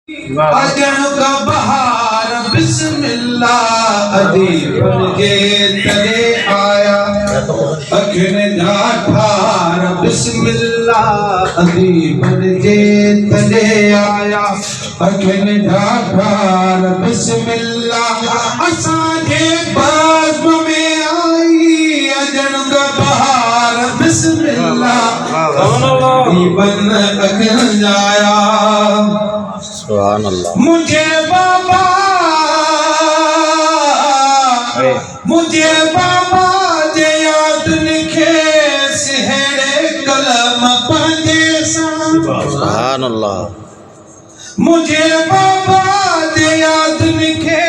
अजन का बहार बिस्मिल्लाह अदीबन के तले आया अखिन ठार बिस्मिल्लाह अदीबन के तले आया अखिन ठार बिस्मिल्लाह असांजे बज़्म में आई अजन का बहार बिस्मिल्लाह अदीबन अखिन आया सुभान अल्लाह। मुझे बाबा जे याद लिखे सिहरे कलम पंजे सुभान अल्लाह। मुझे बाबा जे याद लिखे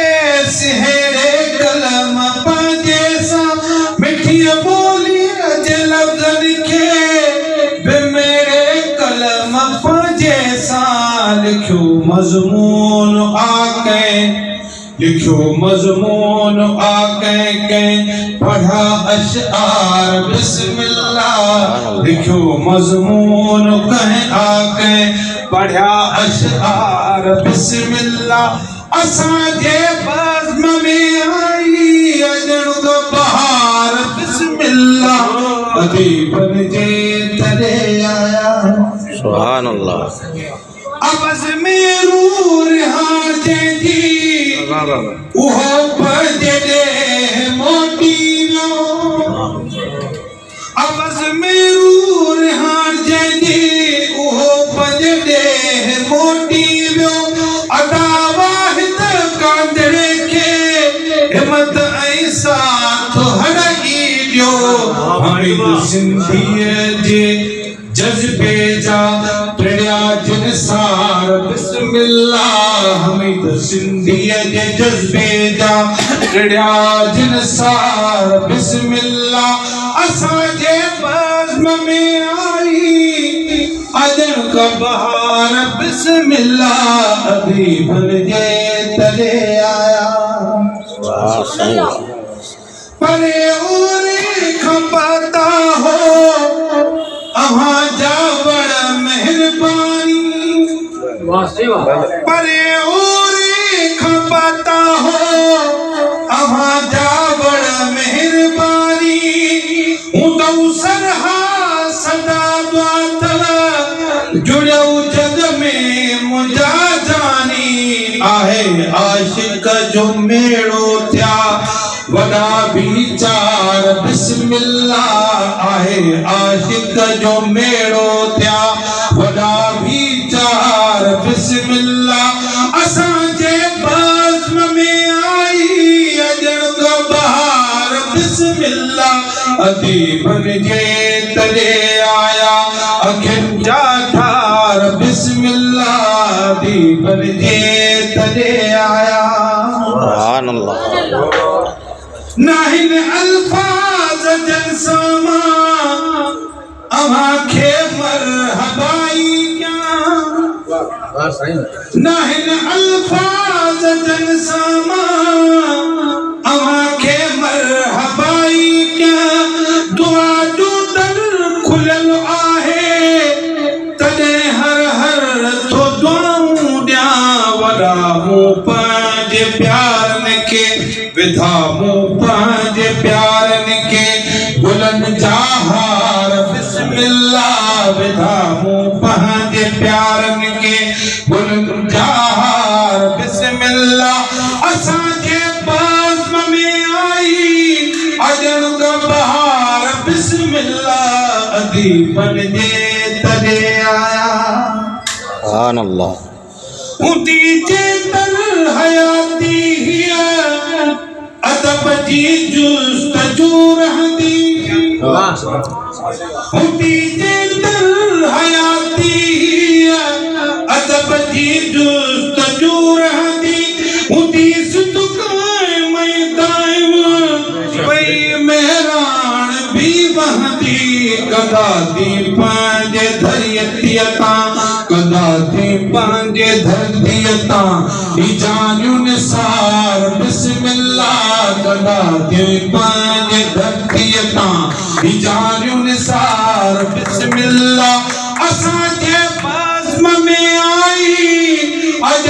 सिहरे कलम पंजे मिठी बोली जे लफ्ज लिखे बे मेरे कलम पंजे लिखो मज़मून आके लिखो मज़मून आके के पढ़ा अशआर बिस्मिल्लाह लिखो मज़मून कह आके पढ़ा अशआर बिस्मिल्लाह असांजे बज़्म में आई अजन का बहार बिस्मिल्लाह अदीबन जे तले आया सुभान अल्लाह। अबज़ में रूर हार जेंदी उहो बजडे मोटी वियो अबज़ में रूर हार जेंदी उहो बजडे मोटी वियो अदा वाहिद कांदड़े के हिम्मत ऐं साथ हड़ई ॾियो हामिद सिंधीअ जे जज्बे जा टिड़िया जिन सार बिस्मिल्लाह हमीद सिंधीअ जे जज्बे जा टिड़िया जिन सार बिस्मिल्लाह असांजे बज़्म में आई अजन का बहार बिस्मिल्लाह अदीबन जे तले आया परे ओरे खपता हो अहाँ जा बड़ा मेहरबानी परे ओरे खपता हो अहाँ जा बड़ा मेहरबानी हूं सरहा सदा बातल जुड़ो जग में मुंजा जानी आहे आशिक जो मेड़ो थिया वड़ा विचार बिस्मिल्लाह आहे आशिक जो मेड़ो थिया वड़ा विचार बिस्मिल्लाह असांजे बज़्म में आई अजन का बहार बिस्मिल्लाह अदीबन जे तले आया अखिन जा ठार बिस्मिल्लाह अदीबन जे तले आया सुभान अल्लाह। नाहिन अल्फाज जनसामा अमाखे मरहबाई क्या नाहिन अल्फाज जनसामा अमाखे मरहबाई क्या दुआ जो दर खुलल आहे तने हर हर तो दुआऊं ॾिया वॾा मूं पंहिंजे प्यारनि खे विधा मूं पंहिंजे प्यारनि खे गुलनि जा हार बिस्मिल्लाह विधा मूं पंहिंजे प्यारनि खे गुलनि जा हार बिस्मिल्लाह असांजे बज़्म में आई अजन का बहार बिस्मिल्लाह अदीबन जे तले आया सुभान अल्लाह। उदी जे तल हयाती अदब जी जुस्तजू रहंदी उदी जे तल हयाती अदब जी जुस्तजू रहंदी उदी सुतुकाए मैदान वई मेहरान भी वहंदी कदा दी पंहिंजे धरियतीअ तां कदा दी पंहिंजे धरतीअ तां इजानियूं निसार बिस्मिल्लाह कदा दी पंहिंजे धरतीअ तां इजानियूं निसार बिस्मिल्लाह असांजे बज़्म में आई अज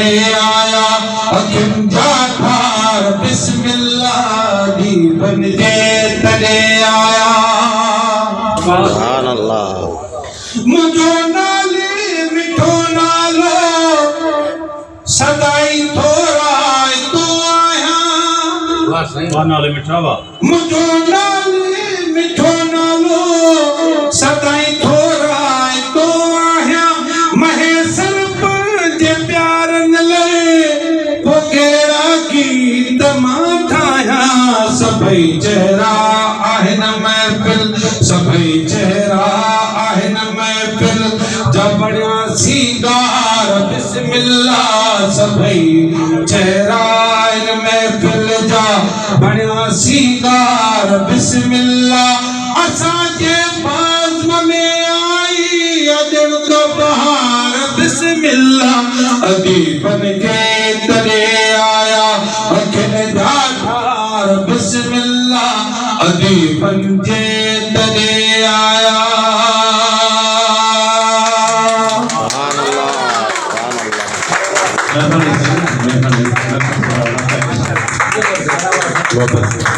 तॾे आया अखियुनि जा ठार बिस्मिल्लाह दी बनजे तॾे आया सुभान अल्लाह मुंहिंजो नाले मिठो नालो सदाई थोराए तो आहियां नाले मिठा वा मुंहिंजो नाले मिठो नालो सदाई थोराए तो आहियां महेसर पंहिंजे प्यारनि लाइ पोइ कहिड़ा गीत मां ठाहियां सभई चहिरा आहिनि महफ़िल सभई चहिरा आहिनि महफ़िल जा बणिया सींगार बिस्मिल्लाह सभई चहिरा आहिनि महफ़िल जा बणिया सींगार बिस्मिल्लाह असांजे बाज़म में आई अजण का बहार बिस्मिल्लाह अदीबन के तॾे आया अखियुनि जा ठार बिस्मिल्लाह अदीबन जे तॾे आया सुभान अल्लाह सुभान अल्लाह मेहरबानी